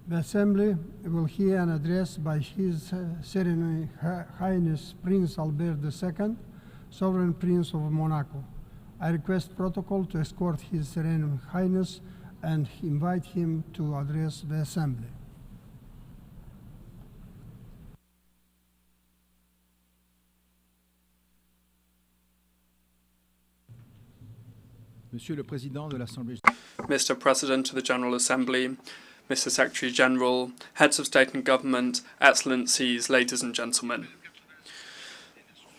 The Assembly will hear an address by His Serene Highness Prince Albert II, Sovereign Prince of Monaco. I request protocol to escort His Serene Highness and invite him to address the Assembly. Monsieur le Président de l'Assemblée. Mr. President of the General Assembly, Mr. Secretary General, Heads of State and Government, Excellencies, ladies and gentlemen.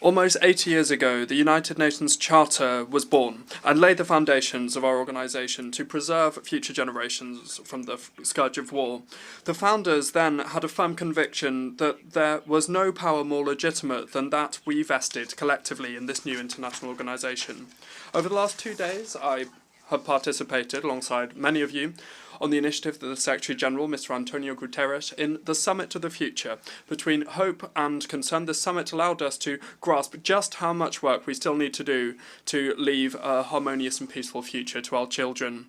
Almost 80 years ago, the United Nations Charter was born and laid the foundations of our organisation to preserve future generations from the scourge of war. The founders then had a firm conviction that there was no power more legitimate than that we vested collectively in this new international organisation. Over the last 2 days, I have participated, alongside many of you, on the initiative of the Secretary-General, Mr. Antonio Guterres, in the Summit of the Future. Between hope and concern, the summit allowed us to grasp just how much work we still need to do to leave a harmonious and peaceful future to our children.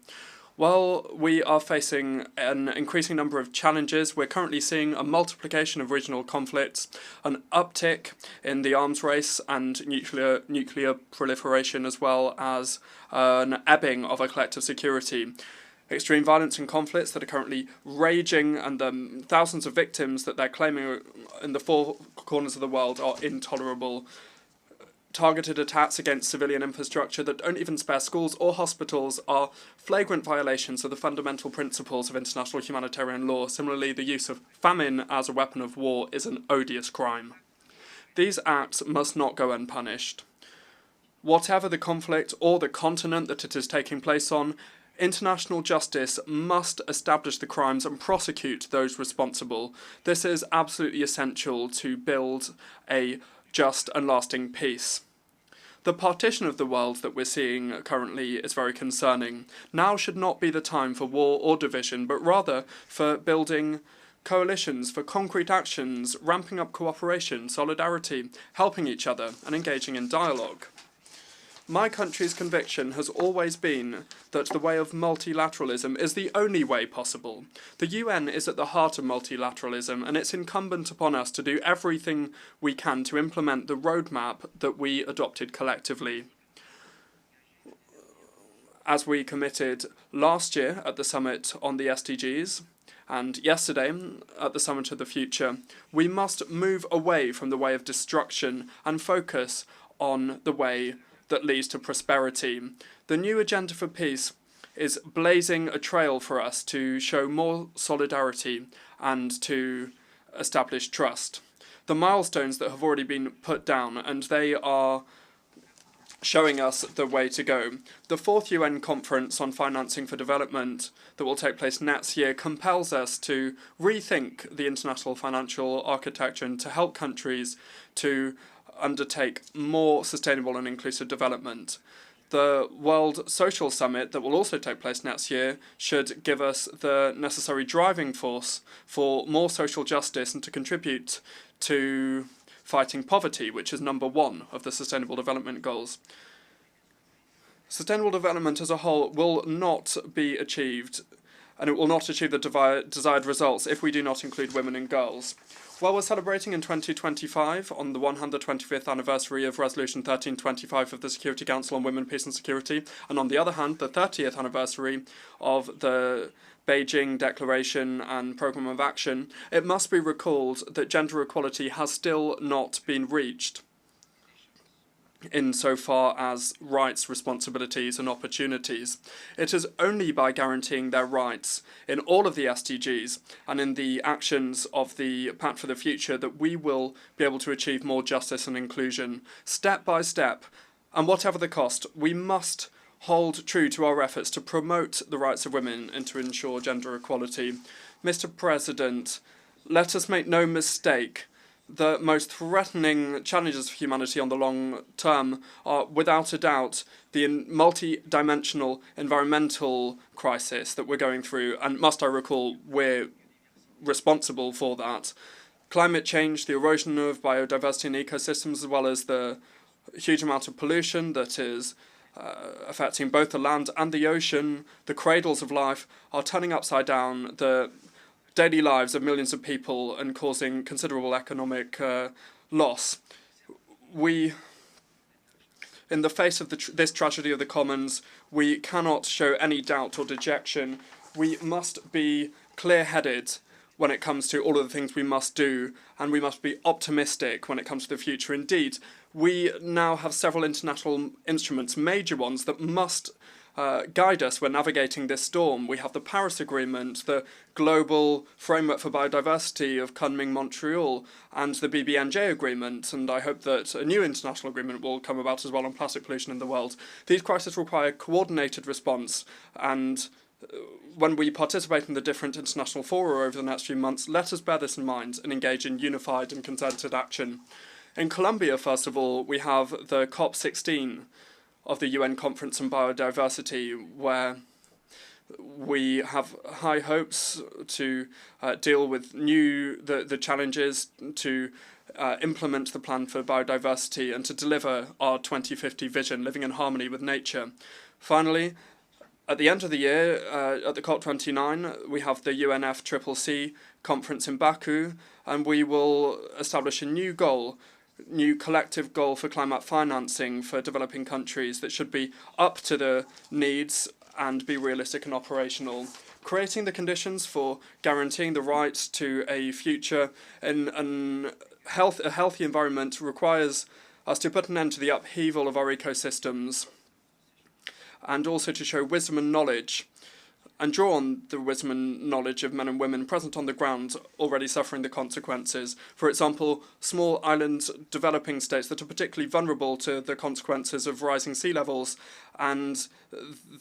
While we are facing an increasing number of challenges, we're currently seeing a multiplication of regional conflicts, an uptick in the arms race and nuclear proliferation, as well as an ebbing of our collective security. Extreme violence and conflicts that are currently raging, and the thousands of victims that they're claiming in the four corners of the world are intolerable. Targeted attacks against civilian infrastructure that don't even spare schools or hospitals are flagrant violations of the fundamental principles of international humanitarian law. Similarly, the use of famine as a weapon of war is an odious crime. These acts must not go unpunished. Whatever the conflict or the continent that it is taking place on, international justice must establish the crimes and prosecute those responsible. This is absolutely essential to build a just and lasting peace. The partition of the world that we're seeing currently is very concerning. Now should not be the time for war or division, but rather for building coalitions, for concrete actions, ramping up cooperation, solidarity, helping each other, and engaging in dialogue. My country's conviction has always been that the way of multilateralism is the only way possible. The UN is at the heart of multilateralism, and it's incumbent upon us to do everything we can to implement the roadmap that we adopted collectively. As we committed last year at the summit on the SDGs, and yesterday at the Summit of the Future, we must move away from the way of destruction and focus on the way that leads to prosperity. The new agenda for peace is blazing a trail for us to show more solidarity and to establish trust. The milestones that have already been put down, and they are showing us the way to go. The 4th UN Conference on Financing for Development that will take place next year compels us to rethink the international financial architecture and to help countries to undertake more sustainable and inclusive development. The World Social Summit that will also take place next year should give us the necessary driving force for more social justice and to contribute to fighting poverty, which is number 1 of the Sustainable Development Goals. Sustainable development as a whole will not be achieved, and it will not achieve the desired results if we do not include women and girls. While we're celebrating in 2025 on the 125th anniversary of Resolution 1325 of the Security Council on Women, Peace and Security, and on the other hand, the 30th anniversary of the Beijing Declaration and Programme of Action, it must be recalled that gender equality has still not been reached insofar as rights, responsibilities and opportunities. It is only by guaranteeing their rights in all of the SDGs and in the actions of the Pact for the Future that we will be able to achieve more justice and inclusion. Step by step, and whatever the cost, we must hold true to our efforts to promote the rights of women and to ensure gender equality. Mr. President, let us make no mistake. The most threatening challenges for humanity on the long term are, without a doubt, the multi-dimensional environmental crisis that we're going through, and must I recall, we're responsible for that. Climate change, the erosion of biodiversity and ecosystems, as well as the huge amount of pollution that is affecting both the land and the ocean, the cradles of life, are turning upside down the daily lives of millions of people and causing considerable economic loss. We, in the face of this tragedy of the commons, we cannot show any doubt or dejection. We must be clear-headed when it comes to all of the things we must do, and we must be optimistic when it comes to the future. Indeed, we now have several international instruments, major ones, that must guide us when navigating this storm. We have the Paris Agreement, the Global Framework for Biodiversity of Kunming-Montreal, and the BBNJ Agreement, and I hope that a new international agreement will come about as well on plastic pollution in the world. These crises require coordinated response, and when we participate in the different international fora over the next few months, let us bear this in mind and engage in unified and concerted action. In Colombia, first of all, we have the COP16 of the UN Conference on Biodiversity, where we have high hopes to deal with the challenges, to implement the plan for biodiversity and to deliver our 2050 vision, living in harmony with nature. Finally, at the end of the year, at the COP29, we have the UNFCCC conference in Baku, and we will establish a new collective goal for climate financing for developing countries that should be up to the needs and be realistic and operational. Creating the conditions for guaranteeing the right to a future in a healthy environment requires us to put an end to the upheaval of our ecosystems, and also to show wisdom and knowledge, and draw on the wisdom and knowledge of men and women present on the ground already suffering the consequences. For example, small island developing states that are particularly vulnerable to the consequences of rising sea levels, and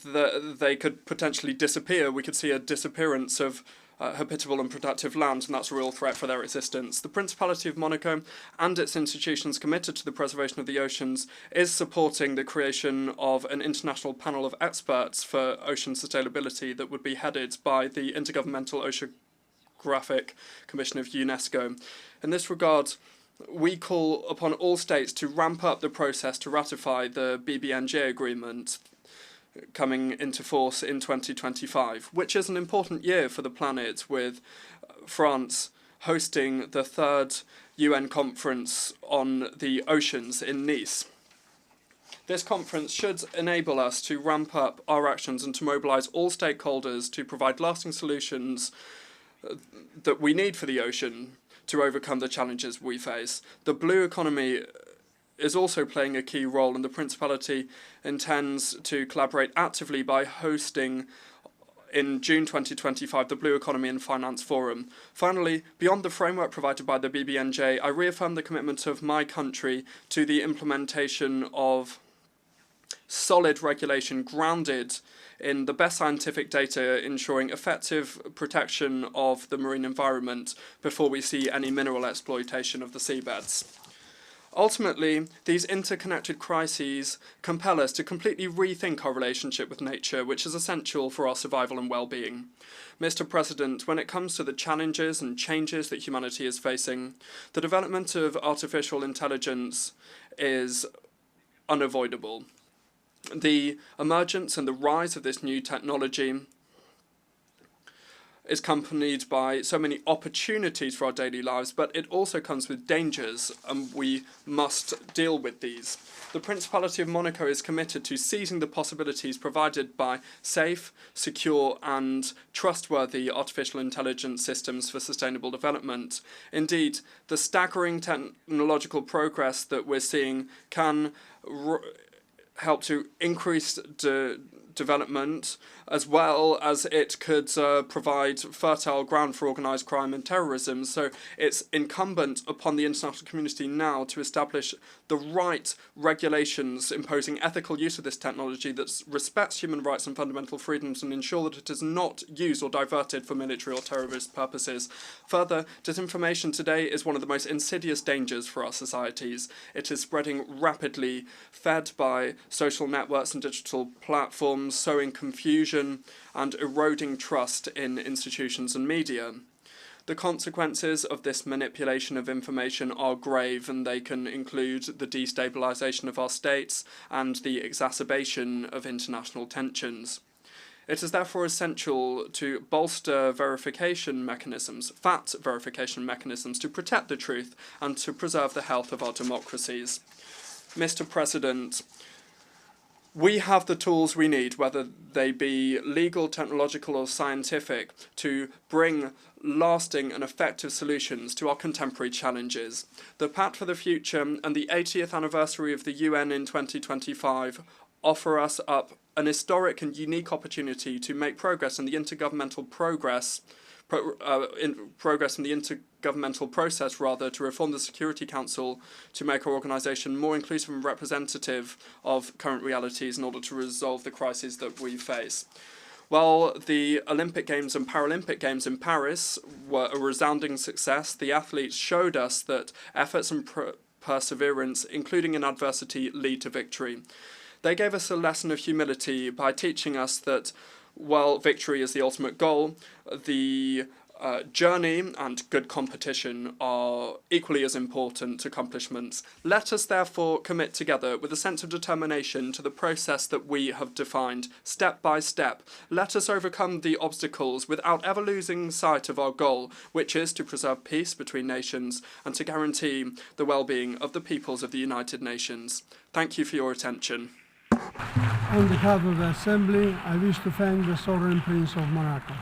they could potentially disappear. We could see a disappearance of habitable and productive land, and that's a real threat for their existence. The Principality of Monaco and its institutions committed to the preservation of the oceans is supporting the creation of an international panel of experts for ocean sustainability that would be headed by the Intergovernmental Oceanographic Commission of UNESCO. In this regard, we call upon all states to ramp up the process to ratify the BBNJ agreement coming into force in 2025, which is an important year for the planet, with France hosting the 3rd UN conference on the oceans in Nice. This conference should enable us to ramp up our actions and to mobilise all stakeholders to provide lasting solutions that we need for the ocean to overcome the challenges we face. The blue economy is also playing a key role, and the Principality intends to collaborate actively by hosting in June 2025 the Blue Economy and Finance Forum. Finally, beyond the framework provided by the BBNJ, I reaffirm the commitment of my country to the implementation of solid regulation grounded in the best scientific data, ensuring effective protection of the marine environment before we see any mineral exploitation of the seabeds. Ultimately, these interconnected crises compel us to completely rethink our relationship with nature, which is essential for our survival and well-being. Mr. President, when it comes to the challenges and changes that humanity is facing, the development of artificial intelligence is unavoidable. The emergence and the rise of this new technology is accompanied by so many opportunities for our daily lives, but it also comes with dangers, and we must deal with these. The Principality of Monaco is committed to seizing the possibilities provided by safe, secure, and trustworthy artificial intelligence systems for sustainable development. Indeed, the staggering technological progress that we're seeing can help to increase development, as well as it could provide fertile ground for organised crime and terrorism. So it's incumbent upon the international community now to establish the right regulations imposing ethical use of this technology that respects human rights and fundamental freedoms, and ensure that it is not used or diverted for military or terrorist purposes. Further, disinformation today is one of the most insidious dangers for our societies. It is spreading rapidly, fed by social networks and digital platforms, sowing confusion and eroding trust in institutions and media. The consequences of this manipulation of information are grave, and they can include the destabilisation of our states and the exacerbation of international tensions. It is therefore essential to bolster verification mechanisms, fact verification mechanisms, to protect the truth and to preserve the health of our democracies. Mr. President, we have the tools we need, whether they be legal, technological or scientific, to bring lasting and effective solutions to our contemporary challenges. The Pact for the Future and the 80th anniversary of the UN in 2025 offer us up an historic and unique opportunity to make progress in the intergovernmental process to reform the Security Council, to make our organisation more inclusive and representative of current realities in order to resolve the crises that we face. While the Olympic Games and Paralympic Games in Paris were a resounding success, the athletes showed us that efforts and perseverance, including in adversity, lead to victory. They gave us a lesson of humility by teaching us that while victory is the ultimate goal, the journey and good competition are equally as important accomplishments. Let us therefore commit together with a sense of determination to the process that we have defined, step by step. Let us overcome the obstacles without ever losing sight of our goal, which is to preserve peace between nations and to guarantee the well-being of the peoples of the United Nations. Thank you for your attention. On behalf of the Assembly, I wish to thank the Sovereign Prince of Monaco.